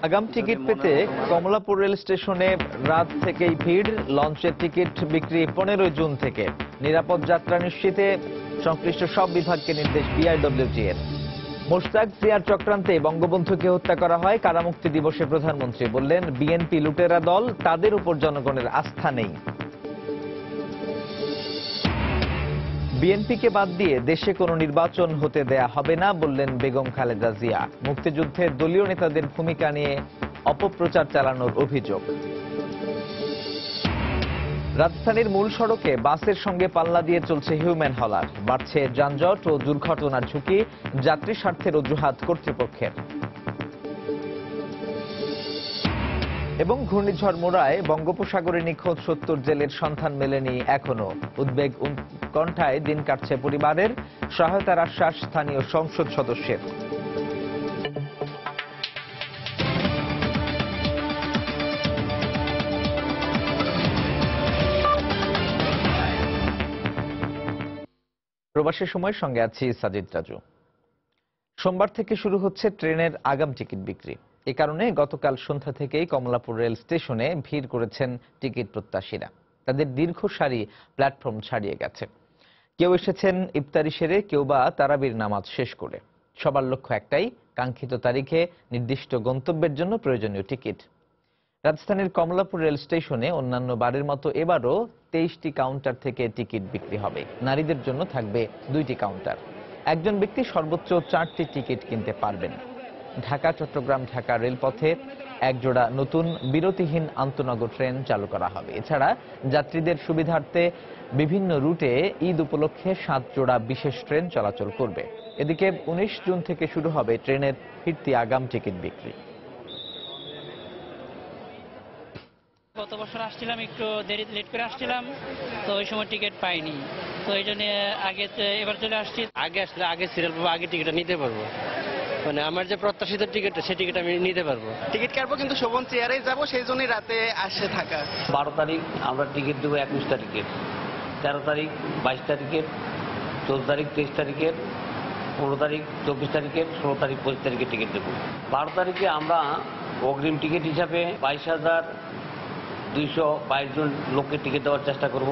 আগাম টিকিট পেতে কমলাপুর রেল স্টেশনে রাত থেকেই ভিড়। লঞ্চের টিকিট বিক্রি 15 জুন থেকে। নিরাপদ যাত্রা নিশ্চিতে সংশ্লিষ্ট সব বিভাগকে নির্দেশ বিআরডব্লিউটি এর। মোশতাক জিয়ার চক্রান্তে বঙ্গবন্ধুকে হত্যা করা হয়। কারামুক্তি দিবসে প্রধানমন্ত্রী বললেন, বিএনপি লুটেরা দল, তাদের উপর জনগণের আস্থা নেই। বিএনপিকে বাদ দিয়ে দেশে কোনো নির্বাচন হতে দেয়া হবে না বললেন বেগম খালেদা জিয়া। মুক্তিযুদ্ধের দলীয় নেতাদের ভূমিকা নিয়ে অপপ্রচার চালানোর অভিযোগ। রাজধানীর মূল সড়কে বাসের সঙ্গে পাল্লা দিয়ে চলছে হিউম্যান হলার। বাড়ছে যানজট ও দুর্ঘটনার ঝুঁকি। যাত্রী স্বার্থের অজুহাত কর্তৃপক্ষের। এবং ঘূর্ণিঝড় মোরায় বঙ্গোপসাগরে নিখোঁজ 70 জেলের সন্ধান মেলেনি এখনো। উদ্বেগ উৎকণ্ঠায় দিন কাটছে পরিবারের। সহায়তার আশ্বাস স্থানীয় সংসদ সদস্যের। প্রবাসী সময়ের সঙ্গে আছি সাজিদ রাজু। সোমবার থেকে শুরু হচ্ছে ট্রেনের আগাম টিকিট বিক্রি। এ কারণে গতকাল সন্ধ্যা থেকেই কমলাপুর রেল স্টেশনে ভিড় করেছেন টিকিট প্রত্যাশীরা। তাদের দীর্ঘ সারি প্ল্যাটফর্ম ছাড়িয়ে গেছে। কেউ এসেছেন ইফতারি সেরে, কেউ বা তারাবির নামাজ শেষ করে। সবার লক্ষ্য একটাই, কাঙ্ক্ষিত তারিখে নির্দিষ্ট গন্তব্যের জন্য প্রয়োজনীয় টিকিট। রাজধানীর কমলাপুর রেল স্টেশনে অন্যান্য বারের মতো এবারও 23টি কাউন্টার থেকে টিকিট বিক্রি হবে। নারীদের জন্য থাকবে 2টি কাউন্টার। একজন ব্যক্তি সর্বোচ্চ 4টি টিকিট কিনতে পারবেন। ঢাকা চট্টগ্রাম ঢাকা রেলপথে একজোড়া নতুন বিরতিহীন আন্তনগর ট্রেন চালু করা হবে। এছাড়া যাত্রীদের সুবিধার্থে বিভিন্ন রুটে ঈদ উপলক্ষে 7 জোড়া বিশেষ ট্রেন চলাচল করবে। এদিকে 19 জুন থেকে শুরু হবে ট্রেনের ফিরতি আগাম টিকিট বিক্রি। গত বছর আসছিলাম, একটু লেট করে আসছিলাম, তো ওই সময় টিকিট পাইনি, তো এই জন্য এবার চলে আসছি। আগে আসলে আগে সিরিয়াল পাবো, আগে টিকিটটা নিতে পারবো। মানে আমার যে প্রত্যাশিত টিকিটটা, সেই টিকিট আমি নিতে পারবো। টিকিট কাটবো, কিন্তু শোভন চেয়ারেই যাবো, সেই জন্যই রাতে আসে থাকা। 12 তারিখ আমরা টিকিট দেবো 21 তারিখের, 13 তারিখ 22 তারিখের, 14 তারিখ 23 তারিখের, 15 তারিখ 24 তারিখের, 16 তারিখ 25 তারিখের টিকিট দেবো। 12 তারিখে আমরা অগ্রিম টিকিট হিসাবে 22,222 জন লোককে টিকিট দেওয়ার চেষ্টা করব।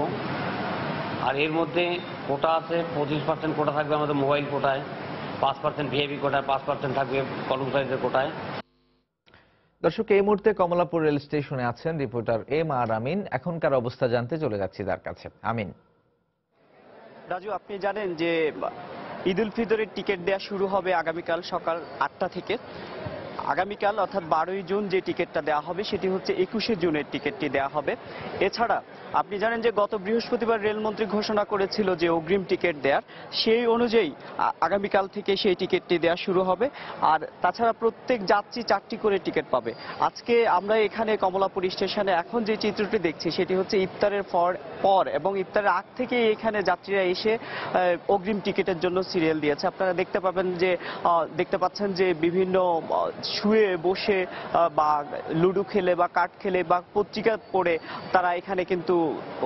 আর এর মধ্যে কোটা আছে, 25% কোটা থাকবে আমাদের মোবাইল কোটায়, 5% ভিআইপি কোটায়, 5% থাকবে কর্মচারীদের কোটায়। দর্শক, এই মুহূর্তে কমলাপুর রেল স্টেশনে আছেন রিপোর্টার এম আর আমিন। এখনকার অবস্থা জানতে চলে যাচ্ছি তার কাছে। আমিন। রাজু, আপনি জানেন যে ঈদ উল ফিতরের টিকিট দেওয়া শুরু হবে আগামীকাল সকাল 8টা থেকে। আগামীকাল অর্থাৎ 12ই জুন যে টিকিটটা দেওয়া হবে সেটি হচ্ছে 21শে জুনের টিকিটটি দেওয়া হবে। এছাড়া আপনি জানেন যে গত বৃহস্পতিবার রেলমন্ত্রী ঘোষণা করেছিল যে অগ্রিম টিকিট দেওয়ার, সেই অনুযায়ী আগামীকাল থেকে সেই টিকিটটি দেওয়া শুরু হবে। আর তাছাড়া প্রত্যেক যাত্রী 4টি করে টিকিট পাবে। আজকে আমরা এখানে কমলাপুর স্টেশনে এখন যে চিত্রটি দেখছি সেটি হচ্ছে ইফতারের পর এবং ইফতারের আগ থেকে এখানে যাত্রীরা এসে অগ্রিম টিকিটের জন্য সিরিয়াল দিয়েছে। আপনারা দেখতে পাচ্ছেন যে বিভিন্ন শুয়ে বসে বা লুডো খেলে বা কার্ড খেলে বা পত্রিকা পড়ে তারা এখানে কিন্তু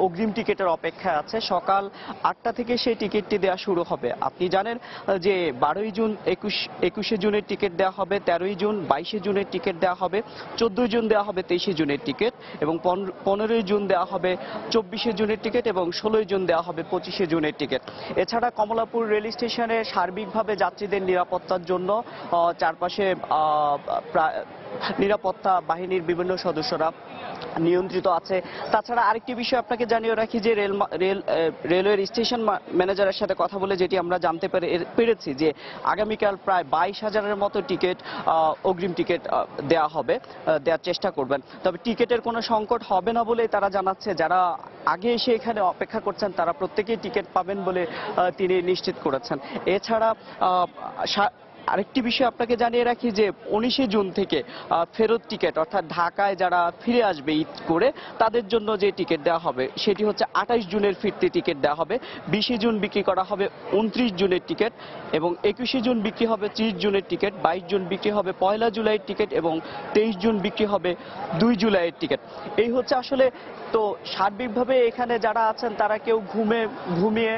অগ্রিম টিকিটের অপেক্ষায় আছে। সকাল 8টা থেকে সেই টিকিটটি দেওয়া শুরু হবে। আপনি জানেন যে 12ই জুন 21শে জুনের টিকিট দেওয়া হবে, 13ই জুন 22শে জুনের টিকিট দেওয়া হবে, 14ই জুন দেওয়া হবে 23শে জুনের টিকিট, এবং 15ই জুন দেওয়া হবে 24শে জুনের টিকিট, এবং 16ই জুন দেওয়া হবে 25শে জুনের টিকিট। এছাড়া কমলাপুর রেল স্টেশনে সার্বিকভাবে যাত্রীদের নিরাপত্তার জন্য চারপাশে নিরাপত্তা বাহিনীর বিভিন্ন সদস্যরা নিয়ন্ত্রিত আছে। তাছাড়া আরেকটি বিষয় আপনাকে জানিয়ে রাখি যে রেলওয়ের স্টেশন ম্যানেজারের সাথে কথা বলে যেটি আমরা জানতে পেরেছি যে আগামীকাল প্রায় 22,000-এর মতো টিকিট অগ্রিম টিকিট দেওয়ার চেষ্টা করবেন। তবে টিকিটের কোনো সংকট হবে না বলে তারা জানাচ্ছে। যারা আগে এসে এখানে অপেক্ষা করছেন তারা প্রত্যেকেই টিকিট পাবেন বলে তিনি নিশ্চিত করেছেন। এছাড়া আরেকটি বিষয় আপনাকে জানিয়ে রাখি যে 19শে জুন থেকে ফেরত টিকিট, অর্থাৎ ঢাকায় যারা ফিরে আসবে ঈদ করে তাদের জন্য যে টিকিট দেওয়া হবে সেটি হচ্ছে 28 জুনের ফিরতি টিকিট দেওয়া হবে। 20শে জুন বিক্রি করা হবে 29 জুনের টিকিট, এবং 21শে জুন বিক্রি হবে 30 জুনের টিকিট, 22 জুন বিক্রি হবে 1 জুলাইয়ের টিকিট, এবং 23 জুন বিক্রি হবে 2 জুলাইয়ের টিকিট। এই হচ্ছে আসলে তো সার্বিকভাবে এখানে যারা আছেন তারা কেউ ঘুমিয়ে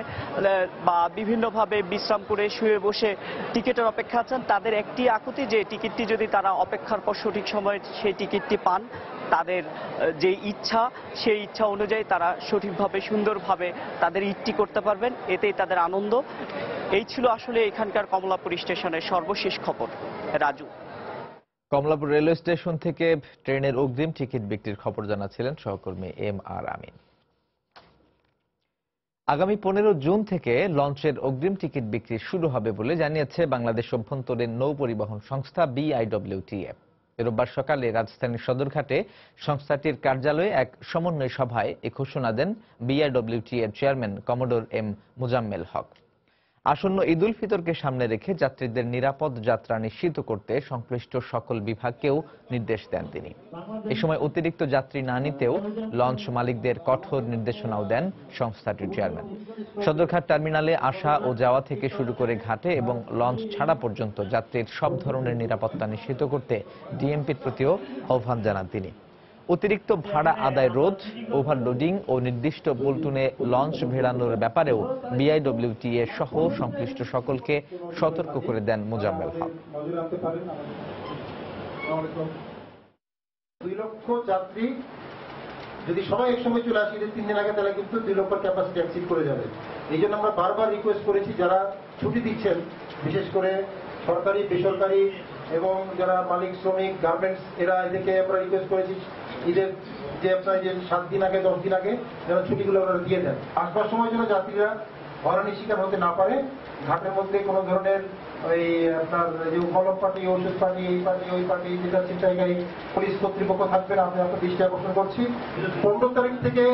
বা বিভিন্নভাবে বিশ্রাম করে শুয়ে বসে টিকিটের অপেক্ষা অপেক্ষা আছেন তাদের একটি আকুতি যে টিকিটটি যদি তারা অপেক্ষার পর সঠিক সময়ে সেই টিকিটটি পান, তাদের যে ইচ্ছা সেই ইচ্ছা অনুযায়ী তারা সঠিকভাবে সুন্দরভাবে তাদের ঈদটি করতে পারবেন, এতেই তাদের আনন্দ। এই ছিল আসলে এখানকার কমলাপুর স্টেশনের সর্বশেষ খবর। রাজু। কমলাপুর রেলওয়ে স্টেশন থেকে ট্রেনের অগ্রিম টিকিট বিক্রির খবর জানাচ্ছিলেন সহকর্মী MR আমিন। আগামী 15 জুন থেকে লঞ্চের অগ্রিম টিকিট বিক্রি শুরু হবে বলে জানিয়েছে বাংলাদেশ অভ্যন্তরীণ নৌ পরিবহন সংস্থা BIWTF। রোববার সকালে রাজধানীর সদরঘাটে সংস্থাটির কার্যালয়ে এক সমন্বয় সভায় এ ঘোষণা দেন BIWTF chairman commodore M Mozammel Haque. আসন্ন ঈদ উল ফিতরকে সামনে রেখে যাত্রীদের নিরাপদ যাত্রা নিশ্চিত করতে সংশ্লিষ্ট সকল বিভাগকেও নির্দেশ দেন তিনি। এ সময় অতিরিক্ত যাত্রী না নিতেও লঞ্চ মালিকদের কঠোর নির্দেশনাও দেন সংস্থাটির চেয়ারম্যান। সদরঘাট টার্মিনালে আসা ও যাওয়া থেকে শুরু করে ঘাটে এবং লঞ্চ ছাড়া পর্যন্ত যাত্রীর সব ধরনের নিরাপত্তা নিশ্চিত করতে ডিএমপির প্রতিও আহ্বান জানান তিনি। অতিরিক্ত ভাড়া আদায় রোধ, ওভারলোডিং ও নির্দিষ্ট পল্টনে লঞ্চ ভেড়ানোর ব্যাপারেও BIWTA সহ সংশ্লিষ্ট সকলকে সতর্ক করে দেন মোজাম্মেল হক। 2 লক্ষ যাত্রী যদি সবাই একসঙ্গে চলে আসে 3 দিন আগে, তাহলে কিন্তু 2 লক্ষ ক্যাপাসিটি এক্সিড করে যাবে। এই জন্য আমরা বারবার রিকোয়েস্ট করেছি যারা ছুটি দিচ্ছেন, বিশেষ করে সরকারি বেসরকারি এবং যারা মালিক শ্রমিক গার্মেন্টস, এদেরকে আমরা রিকোয়েস্ট করেছি ঈদের যে আপনার যে 7 দিন আগে 10 দিন আগে যেন ছুটিগুলো ওনারা দিয়ে দেন। আসবার সময় যেন যাত্রীরা হয়রানির শিকার হতে না পারে। ঘাটের মধ্যে কোনো ধরনের ওই আপনার যে কলম পার্টি, ওষুধ পার্টি, এই পার্টি ওই পার্টি, যেটা ছিনতাইকারী পুলিশ কর্তৃপক্ষ থাকবেন, আমি আপনার দৃষ্টি আকর্ষণ করছি। 15 তারিখ থেকে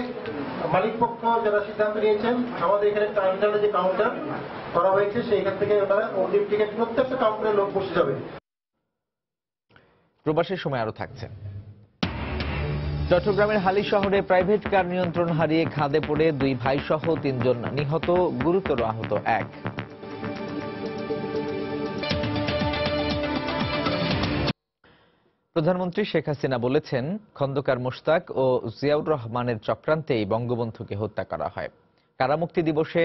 মালিক পক্ষ যারা সিদ্ধান্ত নিয়েছেন, আমাদের এখানে টার্মিনালে যে কাউন্টার করা হয়েছে সেইখান থেকে ওনারা অগ্রিম টিকিট প্রত্যেকটা কাউন্টারে লোক বসে যাবে। প্রবাসের সময় আরো থাকছে। চট্টগ্রামের হালি শহরে প্রাইভেট কার নিয়ন্ত্রণ হারিয়ে খাদে পড়ে 2 ভাই সহ 3 জন নিহত, গুরুতর আহত 1। প্রধানমন্ত্রী শেখ হাসিনা বলেছেন, খন্দকার মোশতাক ও জিয়াউর রহমানের চক্রান্তেই বঙ্গবন্ধুকে হত্যা করা হয়। কারামুক্তি দিবসে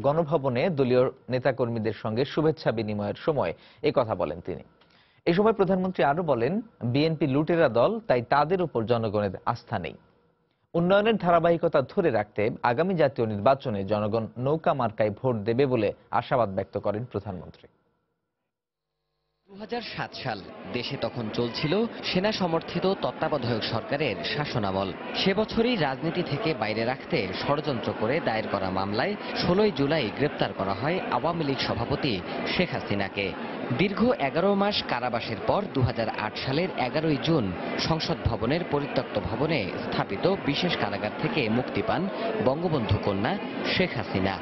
গণভবনে দলীয় নেতাকর্মীদের সঙ্গে শুভেচ্ছা বিনিময়ের সময় এ কথা বলেন তিনি। এই সময় প্রধানমন্ত্রী আরো বলেন, বিএনপি লুটেরা দল, তাই তাদের উপর জনগণের আস্থা নেই। উন্নয়নের ধারাবাহিকতা ধরে রাখতে আগামী জাতীয় নির্বাচনে জনগণ নৌকা মার্কায় ভোট দেবে বলে আশাবাদ ব্যক্ত করেন প্রধানমন্ত্রী। 2007 সাল, দেশে তখন চলছিল সেনা সমর্থিত তত্ত্বাবধায়ক সরকারের শাসনামল। সে বছরই রাজনীতি থেকে বাইরে রাখতে ষড়যন্ত্র করে দায়ের করা মামলায় 16 জুলাই গ্রেপ্তার করা হয় আওয়ামী লীগ সভাপতি শেখ হাসিনাকে। দীর্ঘ 11 মাস কারাবাসের পর 2008 সালের 11 জুন সংসদ ভবনের পরিত্যক্ত ভবনে স্থাপিত বিশেষ কারাগার থেকে মুক্তি পান বঙ্গবন্ধু কন্যা শেখ হাসিনা।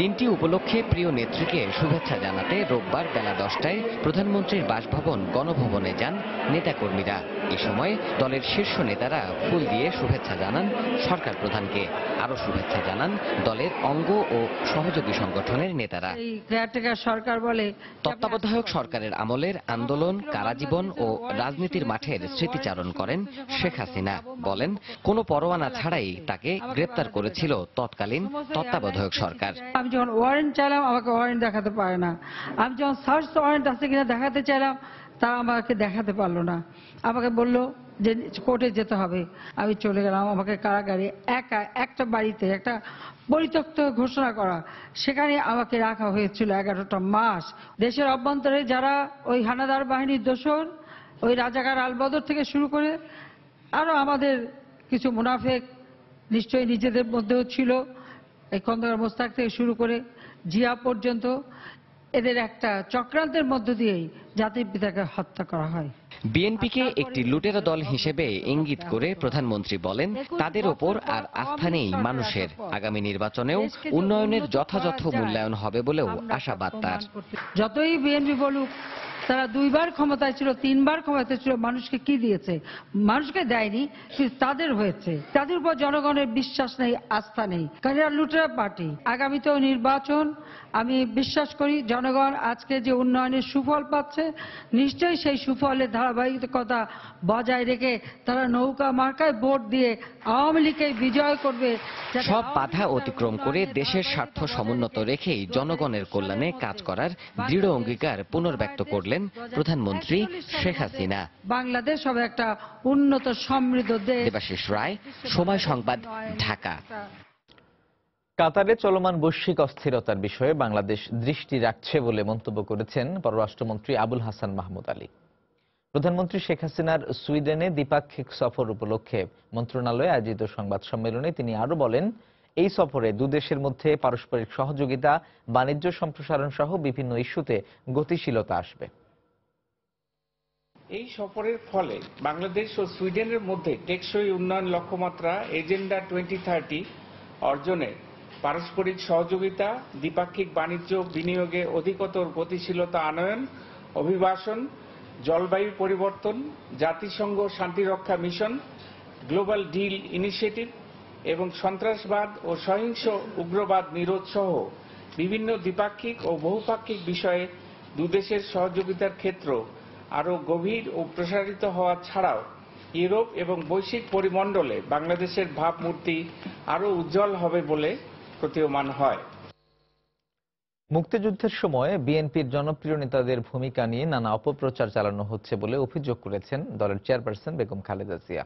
দিনটি উপলক্ষে প্রিয় নেত্রীকে শুভেচ্ছা জানাতে রোববার বেলা 10টায় প্রধানমন্ত্রীর বাসভবন গণভবনে যান নেতাকর্মীরা। এ সময় দলের শীর্ষ নেতারা ফুল দিয়ে শুভেচ্ছা জানান সরকার প্রধানকে। আরো শুভেচ্ছা জানান দলের অঙ্গ ও সহযোগী সংগঠনের নেতারা। সরকার বলে তত্ত্বাবধায়ক সরকারের আমলের আন্দোলন, কারাজীবন ও রাজনীতির মাঠের স্মৃতিচারণ করেন শেখ হাসিনা। বলেন, কোনো পরোয়ানা ছাড়াই তাকে গ্রেপ্তার করেছিল তৎকালীন তত্ত্বাবধায়ক সরকার। আমি যখন ওয়ারেন্ট চাইলাম, আমাকে ওয়ারেন্ট দেখাতে পারে না। আমি যখন সার্চ ওয়ারেন্ট আছে কিনা দেখাতে চাইলাম, তারা আমাকে দেখাতে পারলো না। আমাকে বলল যে কোর্টে যেতে হবে। আমি চলে গেলাম। আমাকে কারাগারে একা একটা বাড়িতে, একটা পরিত্যক্ত ঘোষণা করা, সেখানে আমাকে রাখা হয়েছিল 11টা মাস। দেশের অভ্যন্তরে যারা ওই হানাদার বাহিনীর দোসর, ওই রাজাকার আলবদর থেকে শুরু করে আরো আমাদের কিছু মুনাফেক নিশ্চয়ই নিজেদের মধ্যেও ছিল, এই খন্দকার মোশতাক থেকে শুরু করে জিয়া পর্যন্ত, এদের একটা চক্রান্তের মধ্য দিয়েই জাতির পিতাকে হত্যা করা হয়। বিএনপিকে একটি লুটেরা দল হিসেবে ইঙ্গিত করে প্রধানমন্ত্রী বলেন, তাদের ওপর আর আস্থা নেই মানুষের। আগামী নির্বাচনেও উন্নয়নের যথাযথ মূল্যায়ন হবে বলেও আশাবাদ তার। যতই বিএনপি বলুক তারা 2 বার ক্ষমতায় ছিল, 3 বার ক্ষমতায় ছিল, মানুষকে কি দিয়েছে? মানুষকে দেয়নি, কিন্তু তাদের হয়েছে। তাদের উপর জনগণের বিশ্বাস নেই, আস্থা নেই, কারণ এরা লুটেরা পার্টি। আগামীতেও নির্বাচন, আমি বিশ্বাস করি জনগণ আজকে যে উন্নয়নের সুফল পাচ্ছে, নিশ্চয়ই সেই সুফলের ধারাবাহিকতা বজায় রেখে তারা নৌকা মার্কায় ভোট দিয়ে আওয়ামী লীগকে বিজয় করবে। সব বাধা অতিক্রম করে দেশের স্বার্থ সমুন্নত রেখেই জনগণের কল্যাণে কাজ করার দৃঢ় অঙ্গীকার পুনর্ব্যক্ত করলেন প্রধানমন্ত্রী শেখ হাসিনা। বাংলাদেশ হবে একটা উন্নত সমৃদ্ধ দেশ। দেবাশিস রায়, সময় সংবাদ, ঢাকা। কাতারে চলমান বৈশ্বিক অস্থিরতার বিষয়ে বাংলাদেশ দৃষ্টি রাখছে বলে মন্তব্য করেছেন পররাষ্ট্রমন্ত্রী আবুল হাসান মাহমুদ আলী। প্রধানমন্ত্রী শেখ হাসিনার সুইডেনে দ্বিপাক্ষিক সফর উপলক্ষে মন্ত্রণালয়ে আয়োজিত সংবাদ সম্মেলনে তিনি আরো বলেন, এই সফরে দুদেশের মধ্যে পারস্পরিক সহযোগিতা, বাণিজ্য সম্প্রসারণ সহ বিভিন্ন ইস্যুতে গতিশীলতা আসবে। এই সফরের ফলে বাংলাদেশ ও সুইডেনের মধ্যে টেকসই উন্নয়ন লক্ষ্যমাত্রা এজেন্ডা 2030 অর্জনে পারস্পরিক সহযোগিতা, দ্বিপাক্ষিক বাণিজ্য বিনিয়োগে অধিকতর গতিশীলতা আনয়ন, অভিবাসন, জলবায়ু পরিবর্তন, জাতিসংঘ শান্তিরক্ষা মিশন, গ্লোবাল ডিল ইনিশিয়েটিভ এবং সন্ত্রাসবাদ ও সহিংস উগ্রবাদ নিরোধ সহ বিভিন্ন দ্বিপাক্ষিক ও বহুপাক্ষিক বিষয়ে দুদেশের সহযোগিতার ক্ষেত্র আরও গভীর ও প্রসারিত হওয়া ছাড়াও ইউরোপ এবং বৈশ্বিক পরিমণ্ডলে বাংলাদেশের ভাবমূর্তি আরও উজ্জ্বল হবে বলে প্রতীয়মান হয়। মুক্তিযুদ্ধের সময় বিএনপির জনপ্রিয় নেতাদের ভূমিকা নিয়ে নানা অপপ্রচার চালানো হচ্ছে বলে অভিযোগ করেছেন দলের চেয়ারপারসন বেগম খালেদা জিয়া।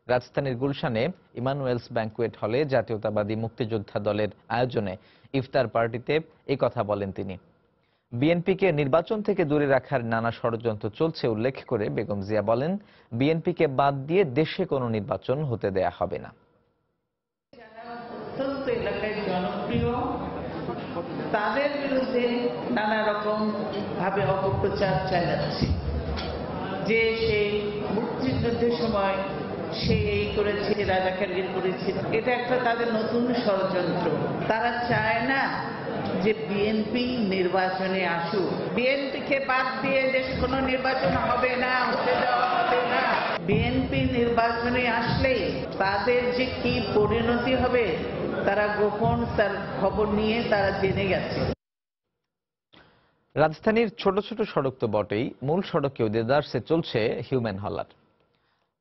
রাজধানীর গুলশানে ইমানুয়েলস ব্যাংকুয়েট হলে জাতীয়তাবাদী মুক্তিযোদ্ধা দলের আয়োজনে ইফতার পার্টিতে এই কথা বলেন তিনি। বিএনপিকে নির্বাচন থেকে দূরে রাখার নানা ষড়যন্ত্র চলছে উল্লেখ করে বেগম জিয়া বলেন, বিএনপিকে বাদ দিয়ে দেশে কোনো নির্বাচন হতে দেয়া হবে না। অত্যন্ত এলাকায় জনপ্রিয়, তাদের বিরুদ্ধে নানা রকম ভাবে অপপ্রচার চালাচ্ছে যে সে মুক্তিযুদ্ধের সময় সে এই করেছে, রাজাকারগিরি করেছে। এটা একটা তাদের নতুন ষড়যন্ত্র। তারা চায় না যে বিএনপি নির্বাচনে আসুক। বিএনপিকে বাদ দিয়ে দেশ কোনো নির্বাচন হবে না, হতে দেওয়া হবে না। বিএনপি নির্বাচনে আসলে তাদের যে কি পরিণতি হবে তারা গোপন তার খবর নিয়ে তারা জেনে গেছে। রাজধানীর ছোট ছোট সড়ক তো বটেই, মূল সড়কেও দেদারসে চলছে হিউম্যান হলার।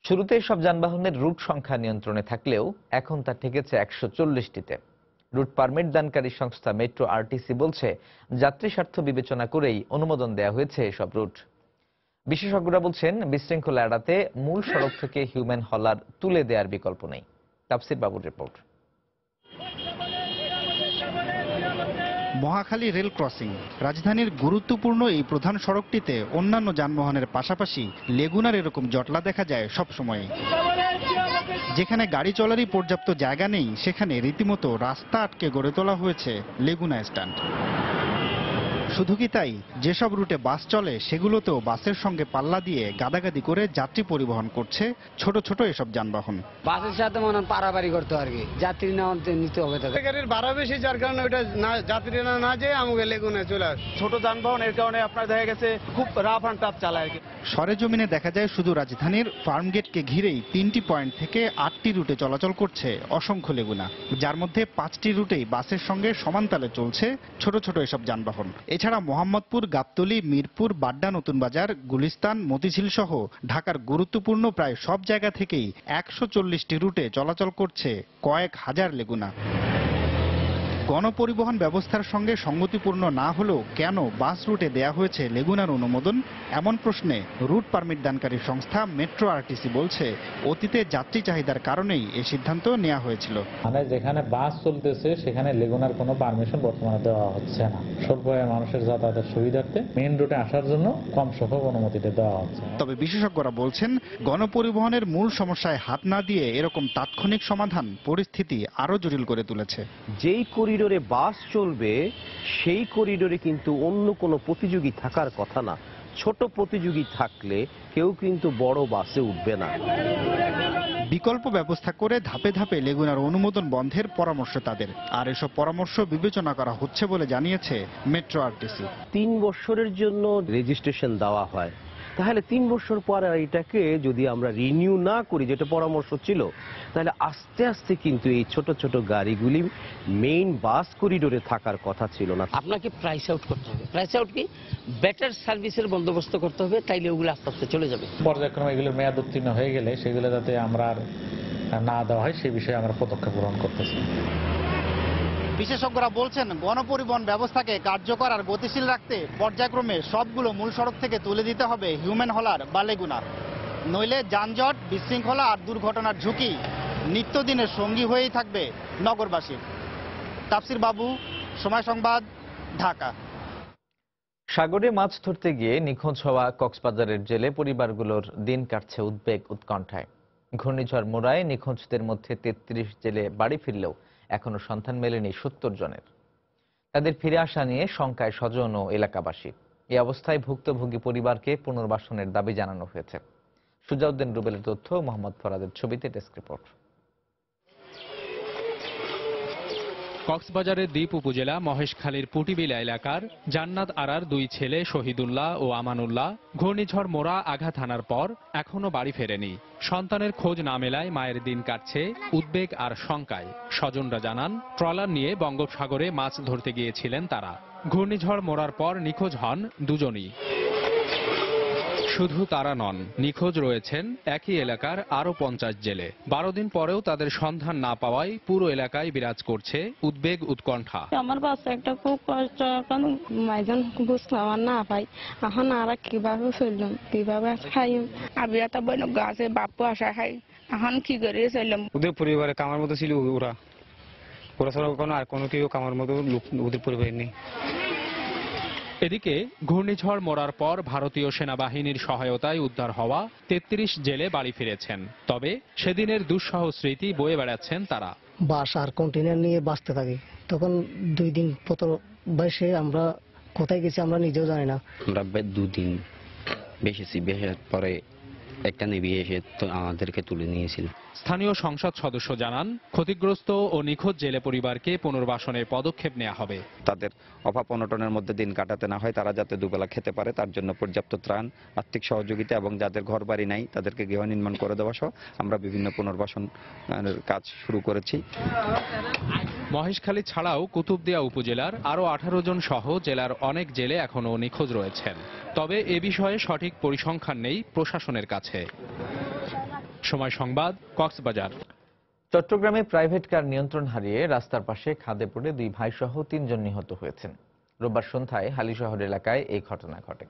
শুরুতে সব যানবাহনের রুট সংখ্যা নিয়ন্ত্রণে থাকলেও এখন তা ঠেকেছে 140টিতে। রুট পারমিট দানকারী সংস্থা মেট্রো আরটিসি বলছে, যাত্রী স্বার্থ বিবেচনা করেই অনুমোদন দেওয়া হয়েছে এসব রুট। বিশেষজ্ঞরা বলছেন, বিশৃঙ্খলা এড়াতে মূল সড়ক থেকে হিউম্যান হলার তুলে দেওয়ার বিকল্প নেই। তাফসির বাবুর রিপোর্ট। মহাখালী রেল ক্রসিং, রাজধানীর গুরুত্বপূর্ণ এই প্রধান সড়কটিতে অন্যান্য যানবাহনের পাশাপাশি লেগুনার এরকম জটলা দেখা যায় সবসময়। যেখানে গাড়ি চলারই পর্যাপ্ত জায়গা নেই, সেখানে রীতিমতো রাস্তা আটকে গড়ে তোলা হয়েছে লেগুনা স্ট্যান্ড। শুধু কি তাই, যেসব রুটে বাস চলে সেগুলোতেও বাসের সঙ্গে পাল্লা দিয়ে গাদাগাদি করে যাত্রী পরিবহন করছে ছোট ছোট এসব যানবাহন। বাসের সাথে মনে পারাপারি করতে আর কি, যাত্রী নিতে হবে। গাড়ির ভাড়া বেশি, যার কারণে ওটা যাত্রী না যেয়ে আমাকে লেগুনে চলে আসে। ছোট যানবাহন এর কারণে আপনার দেখা গেছে খুব রাফ অ্যান্ড টাফ চালায় আর কি। সরেজমিনে দেখা যায় শুধু রাজধানীর ফার্মগেটকে ঘিরেই 3টি পয়েন্ট থেকে 8টি রুটে চলাচল করছে অসংখ্য লেগুনা, যার মধ্যে 5টি রুটেই বাসের সঙ্গে সমানতালে চলছে ছোট ছোট এসব যানবাহন। এছাড়া মোহাম্মদপুর, গাবতলী, মিরপুর, বাড্ডা, নতুন বাজার, গুলিস্তান, মতিঝিল সহ ঢাকার গুরুত্বপূর্ণ প্রায় সব জায়গা থেকেই 140টি রুটে চলাচল করছে কয়েক হাজার লেগুনা। গণপরিবহন ব্যবস্থার সঙ্গে সঙ্গতিপূর্ণ না হলেও কেন বাস রুটে দেয়া হয়েছে লেগুনার অনুমোদন, এমন প্রশ্নে রুট পারমিট দানকারী সংস্থা মেট্রো আরটিসি বলছে, অতীতে যাত্রী চাহিদার কারণেই এই সিদ্ধান্ত নেওয়া হয়েছিল। মানে যেখানে বাস চলতেছে সেখানে লেগুনার কোনো পারমিশন বর্তমানে দেওয়া হচ্ছে না। স্বল্প আয়ের মানুষের যাতায়াতের সুবিধার্থে মেইন রুটে আসার জন্য কম সংখ্যক অনুমতিটা দেওয়া হচ্ছে। তবে বিশেষজ্ঞরা বলছেন, গণপরিবহনের মূল সমস্যায় হাত না দিয়ে এরকম তাৎক্ষণিক সমাধান পরিস্থিতি আরো জটিল করে তুলেছে। যেই করিডোরে বাস চলবে সেই করিডোরে কিন্তু অন্য কোনো প্রতিযোগী থাকার কথা না। ছোট প্রতিযোগী থাকলে কেউ কিন্তু বড় বাসে উঠবে না। বিকল্প ব্যবস্থা করে ধাপে ধাপে লেগুনার অনুমোদন বন্ধের পরামর্শ তাদের। আর এসব পরামর্শ বিবেচনা করা হচ্ছে বলে জানিয়েছে মেট্রো আরটিসি। 3 বছরের জন্য রেজিস্ট্রেশন দেওয়া হয়, তাহলে 3 বছর পর এটাকে যদি আমরা রিনিউ না করি, যেটা পরামর্শ ছিল, তাহলে আস্তে আস্তে কিন্তু এই ছোট ছোট গাড়িগুলি মেইন বাস করিডোরে থাকার কথা ছিল না। আপনাকে প্রাইস আউট করতে হবে। প্রাইস আউট কি? বেটার সার্ভিসের বন্দোবস্ত করতে হবে, তাইলে ওগুলো আস্তে আস্তে চলে যাবে। পর্যায়ক্রমে এগুলোর মেয়াদ উত্তীর্ণ হয়ে গেলে সেগুলো যাতে আমরা আর না দেওয়া হয় সেই বিষয়ে আমরা পদক্ষেপ গ্রহণ করতেছি। বিশেষজ্ঞরা বলছেন, গণপরিবহন ব্যবস্থাকে কার্যকর আর গতিশীল রাখতে পর্যায়ক্রমে সবগুলো মূল সড়ক থেকে তুলে দিতে হবে হিউম্যান হলার বা লেগুনা। নইলে যানজট, বিশৃঙ্খলা আর দুর্ঘটনার ঝুঁকি নিত্যদিনের সঙ্গী হয়েই থাকবে নগরবাসীর। তাফসির বাবু, সময় সংবাদ, ঢাকা। সাগরে মাছ ধরতে গিয়ে নিখোঁজ হওয়া কক্সবাজারের জেলে পরিবারগুলোর দিন কাটছে উদ্বেগ উৎকণ্ঠায়। ঘূর্ণিঝড় মোরায় নিখোঁজদের মধ্যে 33 জেলে বাড়ি ফিরলেও এখনো সন্ধান মেলেনি 70 জনের। তাদের ফিরে আসা নিয়ে শঙ্কায় স্বজন ও এলাকাবাসী। এই অবস্থায় ভুক্তভোগী পরিবারকে পুনর্বাসনের দাবি জানানো হয়েছে। সুজাউদ্দিন রুবেলের তথ্য, মোহাম্মদ ফরাদের ছবিতে ডেস্ক রিপোর্ট। কক্সবাজারের দ্বীপ উপজেলা মহেশখালীর পুটিবিলা এলাকার জান্নাত আরার 2 ছেলে শহীদুল্লাহ ও আমানুল্লাহ ঘূর্ণিঝড় মোরা আঘাত হানার পর এখনো বাড়ি ফেরেনি। সন্তানের খোঁজ না মেলায় মায়ের দিন কাটছে উদ্বেগ আর শঙ্কায়। স্বজনরা জানান, ট্রলার নিয়ে বঙ্গোপসাগরে মাছ ধরতে গিয়েছিলেন তারা। ঘূর্ণিঝড় মোরার পর নিখোঁজ হন দুজনই। শুধু তারা নন, নিখোঁজ রয়েছেন একই এলাকার আরো 50 জেলে। 12 দিন পরেও তাদের সন্ধান না পাওয়ায় পুরো এলাকায় বিরাজ করছে উদ্বেগ উৎকণ্ঠা। আমার বাচ্চা একটা খুব কষ্ট, এখন মাইজন বুঝলাম আর না পাই, এখন আর কিভাবে চললাম, কিভাবে খাই। আমি একটা বইন গাছে বাপু আসা খাই, এখন কি করে চললাম। ওদের পরিবারে কামার মতো ছিল ওরা ছাড়া কোনো আর কোনো কেউ কামার মতো লোক ওদের পরিবারে নেই। এদিকে ঘূর্ণিঝড় মোরার পর ভারতীয় সেনাবাহিনীর সহায়তায় উদ্ধার হওয়া 33 জেলে বাড়ি ফিরেছেন। তবে সেদিনের দুঃসহ স্মৃতি বয়ে বেড়াচ্ছেন তারা। বাস আর কন্টেনার নিয়ে বাঁচতে থাকি, তখন 2 দিন পর বয়সে আমরা কোথায় গেছি আমরা নিজেও জানি না। আমরা 2 দিন বেশি বেশার পরে একটা নেভি এসে আমাদেরকে তুলে নিয়েছিল। স্থানীয় সংসদ সদস্য জানান, ক্ষতিগ্রস্ত ও নিখোঁজ জেলে পরিবারকে পুনর্বাসনের পদক্ষেপ নেওয়া হবে। তাদের অভাব অনটনের মধ্যে দিন কাটাতে না হয়, তারা যাতে দুবেলা খেতে পারে তার জন্য পর্যাপ্ত ত্রাণ, আর্থিক সহযোগিতা এবং যাদের ঘর বাড়ি নাই তাদেরকে গৃহ নির্মাণ করে দেওয়া সহ আমরা বিভিন্ন পুনর্বাসনের কাজ শুরু করেছি। মহেশখালী ছাড়াও কুতুবদিয়া উপজেলার আরো 18 জন সহ জেলার অনেক জেলে এখনো নিখোঁজ রয়েছেন। তবে এ বিষয়ে সঠিক পরিসংখ্যান নেই প্রশাসনের কাছে। সময় সংবাদ, কক্সবাজার। চট্টগ্রামে প্রাইভেট কার নিয়ন্ত্রণ হারিয়ে রাস্তার পাশে খাদে পড়ে 2 ভাই সহ 3 জন নিহত হয়েছেন। রোববার সন্ধ্যায় হালিশহর এলাকায় এই ঘটনা ঘটে।